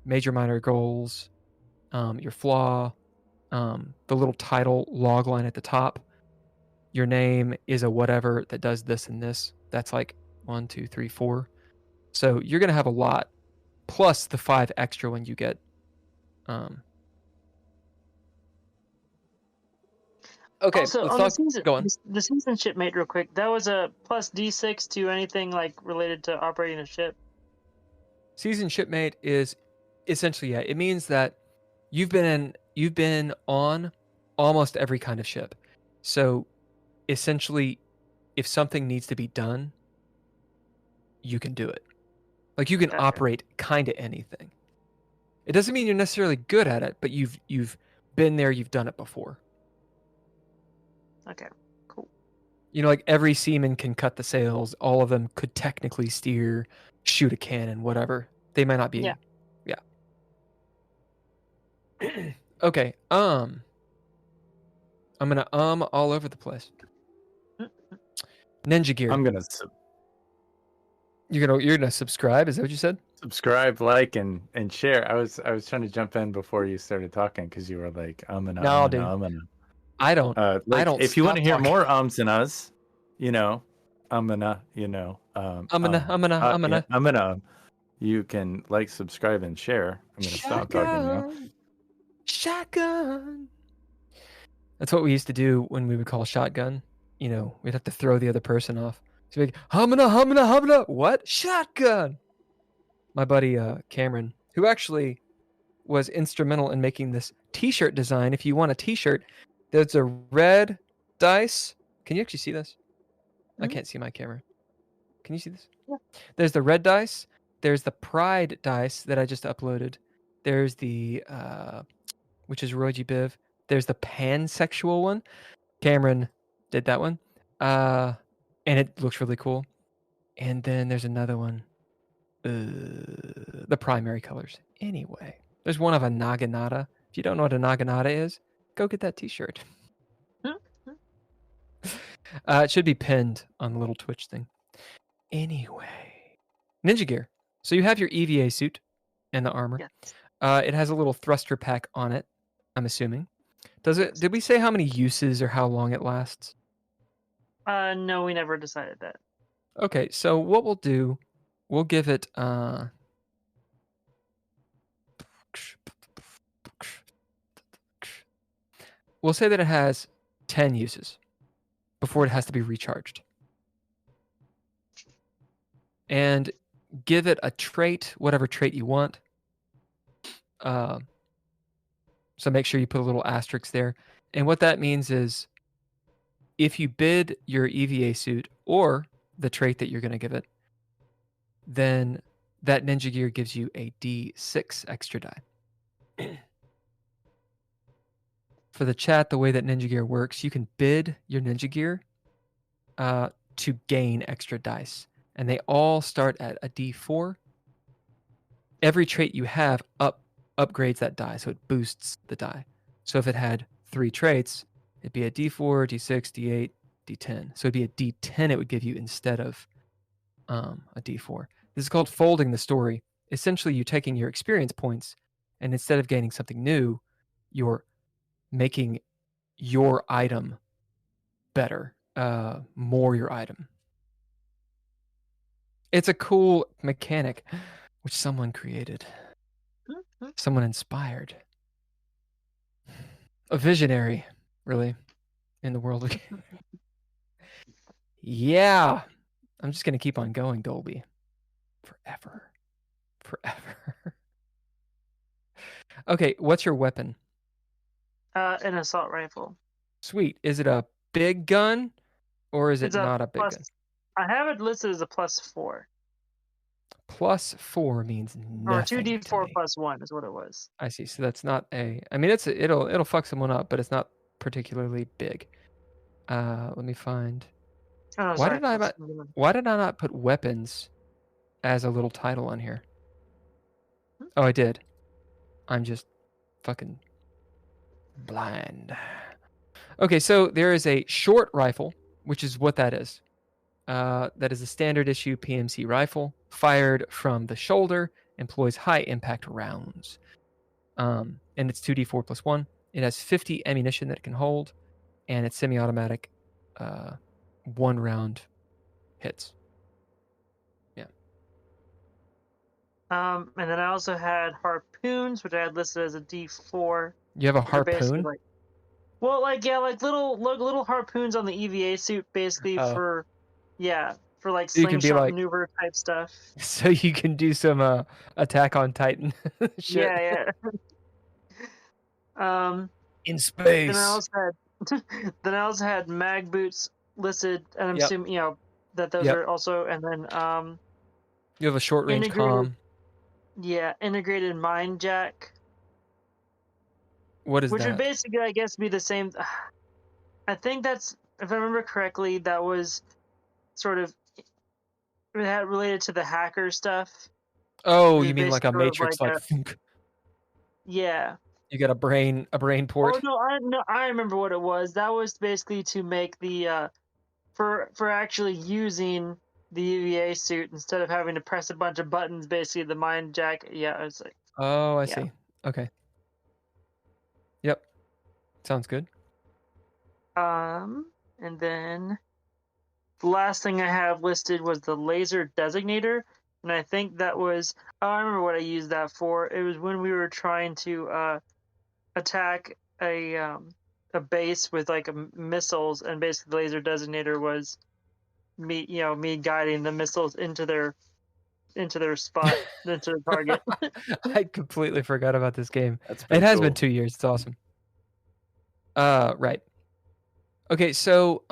major minor goals, your flaw, the little title log line at the top. Your name is a whatever that does this and this. That's like 1, 2, 3, 4. So you're going to have a lot, plus the 5 extra when you get. Okay, also, let's on talk. Go on. The Seasoned Shipmate, real quick. That was a plus D6 to anything like related to operating a ship. Seasoned Shipmate is essentially, yeah, it means that you've been on almost every kind of ship. So essentially, if something needs to be done, you can do it. Like you can operate kind of anything. It doesn't mean you're necessarily good at it, but you've been there, you've done it before. Okay, cool. Like every seaman can cut the sails. All of them could technically steer, shoot a cannon, whatever. They might not be. Yeah. Okay. I'm gonna all over the place. Ninja Gear. I'm gonna. You're gonna subscribe? Is that what you said? Subscribe, like, and share. I was trying to jump in before you started talking because you were like, I'm gonna. I don't. If you want to hear more ums and us, I'm gonna. You can like, subscribe, and share. I'm gonna stop talking now. Shotgun. That's what we used to do when we would call shotgun. We'd have to throw the other person off. So we'd humana. What? Shotgun. My buddy Cameron, who actually was instrumental in making this T-shirt design. If you want a T-shirt, there's a red dice. Can you actually see this? I can't see my camera. Can you see this? Yeah. There's the red dice. There's the pride dice that I just uploaded. There's the which is Roy G. Biv. There's the pansexual one. Cameron did that one. And it looks really cool. And then there's another one. The primary colors. Anyway, there's one of a naginata. If you don't know what a naginata is, go get that T-shirt. It should be pinned on the little Twitch thing. Anyway, Ninja Gear. So you have your EVA suit and the armor. Yes. It has a little thruster pack on it, I'm assuming. Does it? Did we say how many uses or how long it lasts? No, we never decided that. Okay, so what we'll do, we'll give it we'll say that it has 10 uses before it has to be recharged. And give it a trait, whatever trait you want. So make sure you put a little asterisk there. And what that means is if you bid your EVA suit or the trait that you're going to give it, then that ninja gear gives you a D6 extra die. For the chat, the way that ninja gear works, you can bid your ninja gear to gain extra dice. And they all start at a D4. Every trait you have upgrades that die, so it boosts the die. So if it had 3 traits, it'd be a D4, D6, D8, D10. So it'd be a D10 it would give you instead of a D4. This is called folding the story. Essentially, you're taking your experience points, and instead of gaining something new, you're making your item better, more your item. It's a cool mechanic which someone created. Someone inspired. A visionary, really, in the world of gaming. Yeah. I'm just going to keep on going, Dolby. Forever. Okay, what's your weapon? An assault rifle. Sweet. Is it a big gun or is it It's not a big gun? I have it listed as a +4. +4 means nothing. Or 2d4 +1 is what it was. I see. So that's not a. I mean, it'll fuck someone up, but it's not particularly big. Let me find. Oh, Why sorry. did I not put weapons as a little title on here? Oh, I did. I'm just fucking blind. Okay, so there is a short rifle, which is what that is. That is a standard issue PMC rifle, fired from the shoulder, employs high impact rounds. And it's 2d4 +1. It has 50 ammunition that it can hold, and it's semi-automatic, 1 round hits. Yeah. And then I also had harpoons, which I had listed as a D4. You have a harpoon? Like little harpoons on the EVA suit, basically for like So you can be slingshot like- maneuver type stuff. So you can do some Attack on Titan shit. Yeah. In space. Then I also had mag boots listed, and I'm Yep. assuming that those Yep. are also, and then You have a short range comm. integrated mine jack. What is Which that? would basically, I guess, be the same. I think that's, if I remember correctly, that was sort of related to the hacker stuff. Oh, Which you is mean like a basically sort of Matrix, like thunk. Yeah. You got a brain port? Oh no, I remember what it was. That was basically to make the for actually using the UVA suit instead of having to press a bunch of buttons. Basically, the mine jack. Yeah, it's like. Oh, I see. Okay. Yep. Sounds good. And then the last thing I have listed was the laser designator, and I think that was. Oh, I remember what I used that for. It was when we were trying to attack a base with like missiles, and basically the laser designator was me guiding the missiles into their spot, into the target. I completely forgot about this game. That's It pretty has cool. been 2 years. It's awesome. Right. Okay, so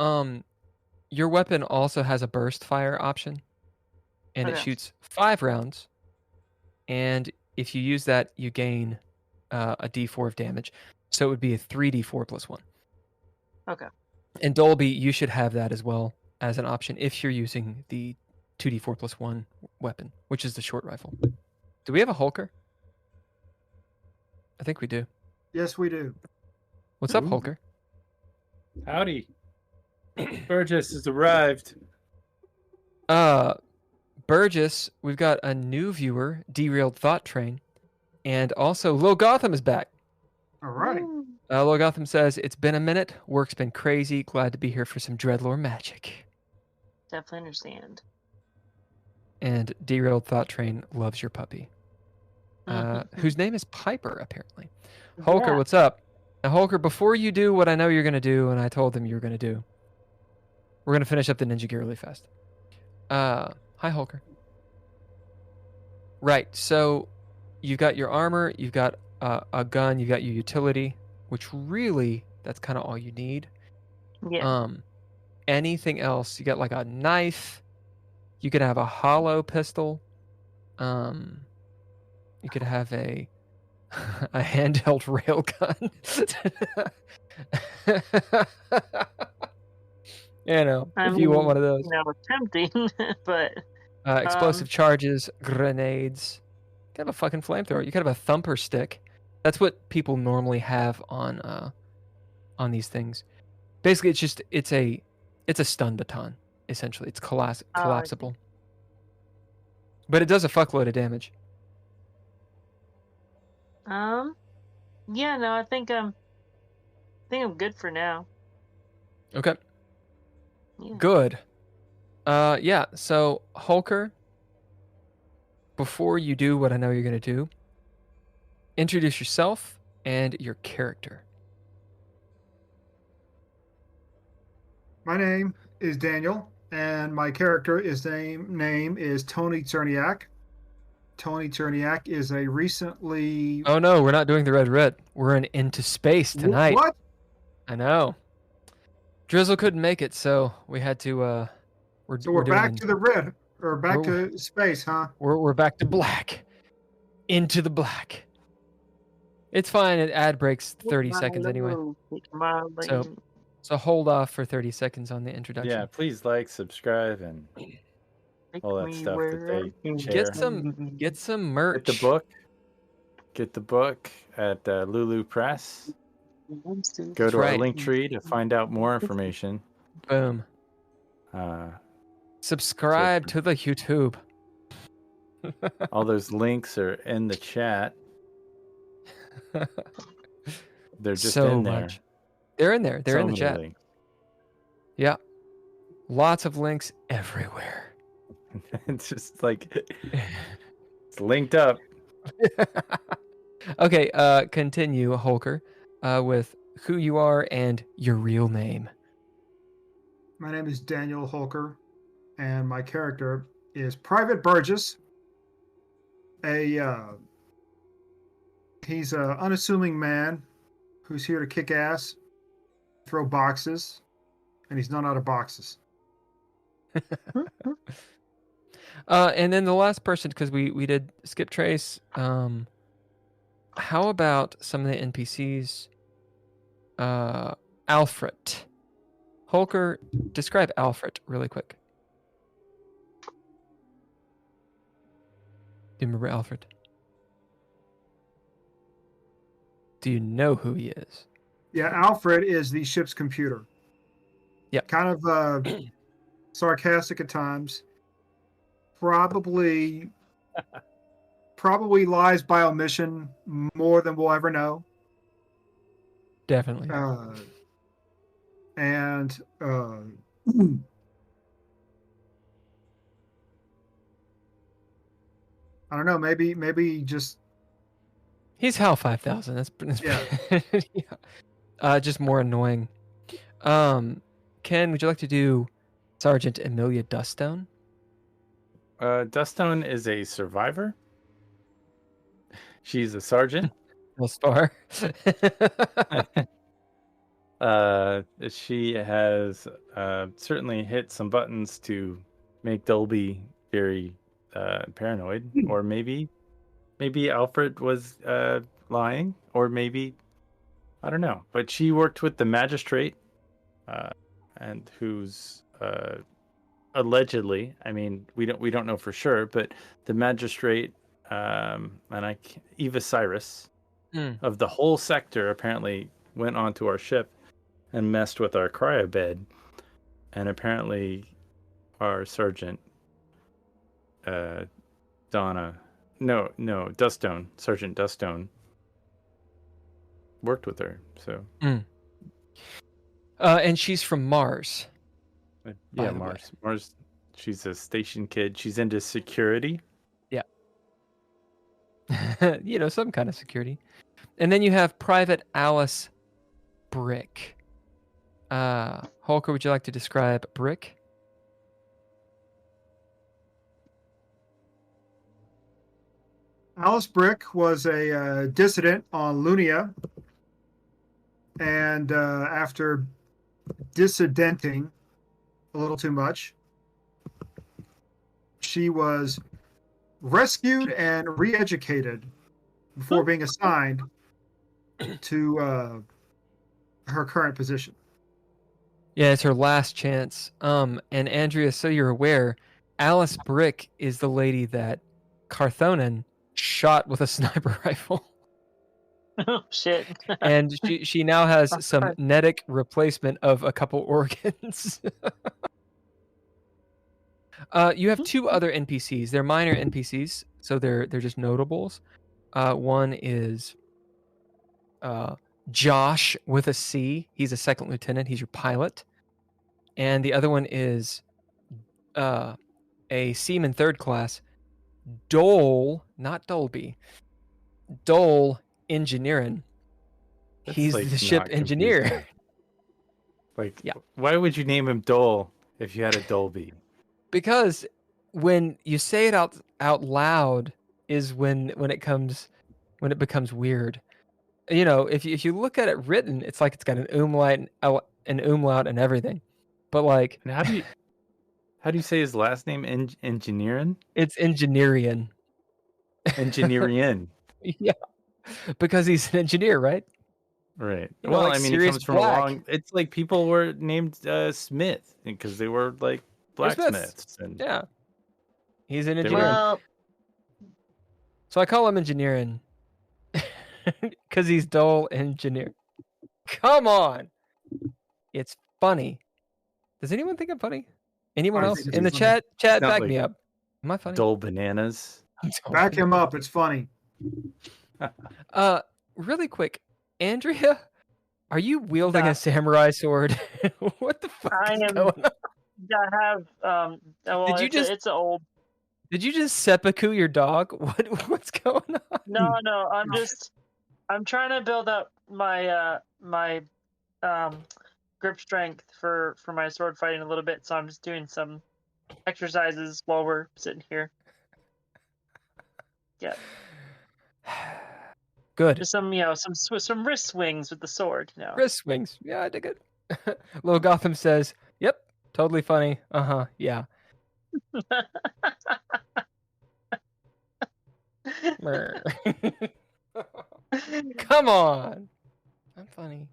your weapon also has a burst fire option, and it Okay. shoots 5 rounds. And if you use that, you gain a D4 of damage. So it would be a 3d4 +1. Okay. And Dolby, you should have that as well as an option if you're using the 2d4 +1 weapon, which is the short rifle. Do we have a Hulker? I think we do. Yes, we do. What's up, Ooh. Hulker? Howdy. Burgess has arrived. Burgess, we've got a new viewer, Derailed Thought Train, and also Lil Gotham is back. All right. Lil Gotham says, it's been a minute, work's been crazy, glad to be here for some DreadLore magic. Definitely understand. and Derailed Thought Train loves your puppy. Whose name is Piper, apparently. Holker, Yeah. what's up? Now, Holker, before you do what I know you're going to do, and I told them you were going to do, we're going to finish up the ninja gear really fast. Hi, Holker. Right, so you've got your armor, you've got a gun, you've got your utility, which really, that's kind of all you need. Yeah. Anything else, you got like a knife, you could have a hollow pistol, you could have a handheld railgun. You know, if you want one of those. You know, it's tempting, but Explosive charges, grenades. You could have a fucking flamethrower. You could have a thumper stick. That's what people normally have on these things. Basically, it's a stun baton. Essentially, it's collapsible. But it does a fuckload of damage. Yeah, no, I think I'm good for now. Okay. Yeah. Good. Yeah, so Holker, before you do what I know you're going to do, introduce yourself and your character. My name is Daniel, and my character name is Tony Czerniak. Tony Czerniak is a recently... Oh no, we're not doing the red. We're in Into Space tonight. What? I know. Drizzle couldn't make it, so we had to We're back to the red, or back to space, huh? We're back to black. Into the black. It's fine. It ad breaks 30 seconds anyway. So hold off for 30 seconds on the introduction. Yeah, please like, subscribe, and all that stuff that they share. Get some merch. Get the book at Lulu Press. Go to our link tree to find out more information. Boom. Subscribe to the YouTube. All those links are in the chat. They're just so in there. Much. They're in there. They're in the chat. Links. Yeah. Lots of links everywhere. It's just like it's linked up. Okay, continue, Holker, with who you are and your real name. My name is Daniel Holker, and my character is Private Burgess. He's an unassuming man who's here to kick ass, throw boxes, and he's not out of boxes. And then the last person, because we did skip trace. How about some of the NPCs? Alfred. Holker, describe Alfred really quick. Do you remember Alfred? Do you know who he is? Yeah, Alfred is the ship's computer. Yeah. Kind of sarcastic at times. Probably lies by omission more than we'll ever know. Definitely. And I don't know, maybe just he's Howl 5000. That's yeah. Yeah. Just more annoying. Ken, would you like to do Sergeant Amelia Duststone? Duststone is a survivor. She's a sergeant. Thus far. She has certainly hit some buttons to make Dolby very paranoid, or maybe Alfred was lying, or maybe I don't know. But she worked with the magistrate, and who's allegedly, I mean, we don't know for sure, but the magistrate, Eva Cyrus of the whole sector apparently went onto our ship and messed with our cryo bed, and apparently our sergeant Sergeant Duststone worked with her. So and she's from Mars. Yeah, Mars. She's a station kid. She's into security. Some kind of security. And then you have Private Alice Brick. Holker, would you like to describe Brick? Alice Brick was a dissident on Lunia, and after dissidenting a little too much, she was rescued and re-educated before being assigned to her current position. Yeah, it's her last chance. And Andrea, so you're aware, Alice Brick is the lady that Carthonen shot with a sniper rifle. Oh shit. And she now has some netic replacement of a couple organs. You have two other NPCs. They're minor NPCs, so they're just notables. One is Josh with a C. He's a second lieutenant. He's your pilot. And the other one is a seaman third class, Dole, not Dolby. Dole Engineering. That's, He's like, the ship not engineer. confusing. Like, Yeah. Why would you name him Dole if you had a Dolby? Because when you say it out loud is when it becomes weird. If you look at it written, it's like it's got an umlaut and everything. But like, And how do you say his last name? Engineering? it's engineering. Engineering. Yeah, because he's an engineer, right? Right. You know, Well, like I mean, it Sirius comes from Black. a long. It's like people were named Smith because they were like They're Smiths. blacksmiths. And Yeah, he's an They engineer. were- Well, So I call him engineering because he's dull engineer. Come on, it's funny. Does anyone think I'm funny? Anyone I else think in the it's funny. chat? It's not Back like me up. Am I funny? Dull bananas. Back him up. It's funny. Really quick, Andrea, are you wielding Yeah. a samurai sword? What the fuck I is am- going on? I have well, you just- it's an old. Did you just seppuku your dog? What's going on? No, I'm trying to build up my my grip strength for my sword fighting a little bit, so I'm just doing some exercises while we're sitting here. Yeah, Good. just some some wrist swings with the sword. Wrist swings. Yeah, I dig it. Little Gotham says, "Yep, totally funny." Yeah. Come on. I'm funny.